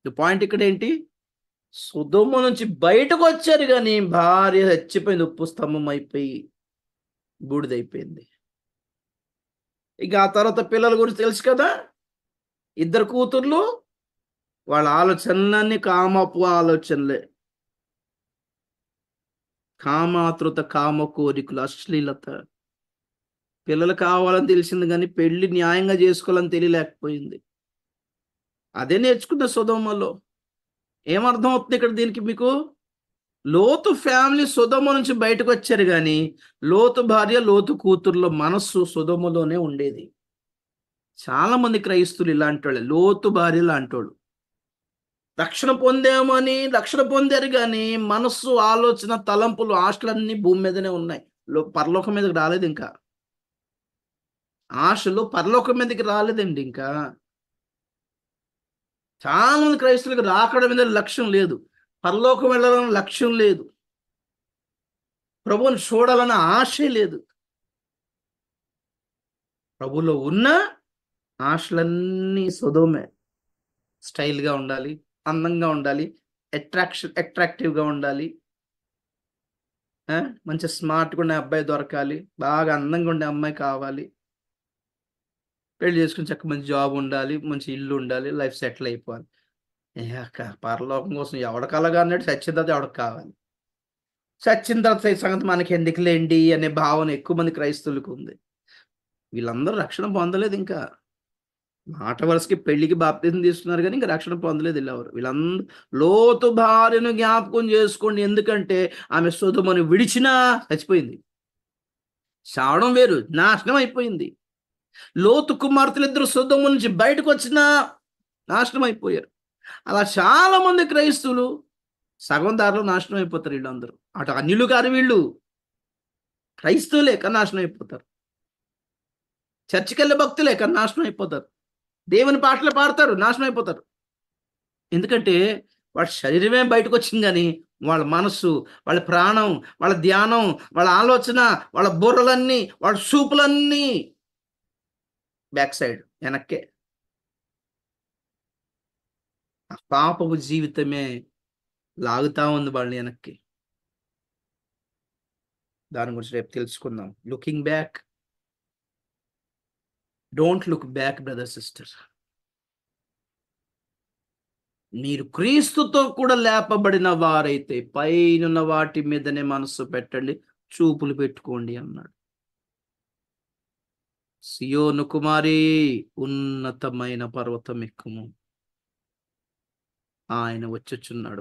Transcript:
Point ఇక్కడ ఏంటి? సొదొమ నుంచి బయటకు వచ్చారు గాని భార్య చచ్చిపోయింది. ఉప్పు స్తంభం అయిపోయి బూడిదైపోయింది. ఇక ఆ తర్వాత పిల్లల గురించి తెలుసు కదా! ఇద్దరు కూతుర్లు, వాళ్ళ ఆలోచనలన్నీ కామపు ఆలోచనలే. కామాతృత, కామ కోరికలు, అశ్లీలత. పిల్లలు కావాలని తెలిసింది గానీ, పెళ్లి న్యాయంగా జేసుకోవాలని తెలియలేకపోయింది. అదే నేర్చుకున్న సొదొమలో. ఏమర్థం అవుతుంది ఇక్కడ దీనికి మీకు? లోతు ఫ్యామిలీ సొదొమ నుంచి బయటకొచ్చారు గానీ, లోతు భార్య, లోతు కూతుర్ల మనస్సు సొదొమలోనే ఉండేది. చాలా మంది క్రైస్తవులు ఇలాంటోళ్ళే. లోతు భార్య లాంటోళ్ళు. రక్షణ పొందారు గానీ, మనస్సు, ఆలోచన, తలంపులు, ఆశలన్నీ భూమి మీదనే ఉన్నాయి. పరలోకం మీదకి రాలేదింకా. ఆశలు పరలోకం మీదకి రాలేదండి ఇంకా. చాలా మంది క్రైస్తవులకు రాకడ మీద లక్ష్యం లేదు. పరలోకం వెళ్ళాలన్న లక్ష్యం లేదు. ప్రభువుని చూడాలన్న ఆశే లేదు. ప్రభువులో ఉన్న ఆశలన్నీ సొదొమే. స్టైల్‌గా ఉండాలి, అందంగా ఉండాలి, అట్రాక్టివ్‌గా ఉండాలి. ఆ! మంచి స్మార్ట్‌గా ఉండే అబ్బాయి దొరకాలి. బాగా అందంగా ఉండే అమ్మాయి కావాలి. పెళ్లి చేసుకొని చక్కగా మంచి జాబ్ ఉండాలి. మంచి ఇల్లు ఉండాలి. లైఫ్ సెటిల్ అయిపోవాలి. పరలోకం కోసం ఎవడి కలగా అన్నట్టు చచ్చిన తర్వాత ఎవడికి కావాలి. చచ్చిన తర్వాత ఈ సంగతి మనకెందుకులేండి అనే భావన ఎక్కువ మంది క్రైస్తవులకు ఉంది. వీళ్ళందరూ రక్షణ పొందలేదింకా. మాట వరుసకి పెళ్ళికి బాప్తిజం తీసుకున్నారు గానీ, ఇంక రక్షణ పొందలేదు ఈళ్ళెవరు. లోతు భార్యను జ్ఞాపకం చేసుకోండి. ఎందుకంటే, ఆమె సొదొమను విడిచినా చచ్చిపోయింది. చావడం వేరు, నాశనం అయిపోయింది. లోతు కుమార్తెలిద్దరూ సొదొమ నుంచి బయటకొచ్చినా నాశనం అయిపోయారు. అలా చాలా మంది క్రైస్తవులు సగం దారిలో నాశనం అయిపోతారు ఈళ్ళందరూ. అటు అన్యులు కారు వీళ్ళు. క్రైస్తవులే కానీ నాశనం అయిపోతారు. చర్చికెళ్ళే భక్తులే కానీ నాశనం అయిపోతారు. దేవుని పాటలు పాడతారు, నాశనం అయిపోతారు. ఎందుకంటే, వాడి శరీరమే బయటకొచ్చింది గానీ, వాళ్ళ మనస్సు, వాళ్ళ ప్రాణం, వాళ్ళ ధ్యానం, వాళ్ళ ఆలోచన, వాళ్ళ బుర్రలన్నీ, వాళ్ళ చూపులన్నీ బ్యాక్ సైడ్ ఎనక్కే. ఆ పాపపు జీవితమే లాగుతా ఉంది వాళ్ళని ఎనక్కి. దాని గురించి రేపు తెలుసుకుందాం. Looking back, don't look back brother, sister. మీరు క్రీస్తుతో కూడా లేపబడిన వారైతే పైనున్న వాటి మీదనే మనస్సు పెట్టండి, చూపులు పెట్టుకోండి అన్నాడు. సియోను కుమారీ, ఉన్నతమైన పర్వతం ఎక్కుము. ఆయన వచ్చుచున్నాడు.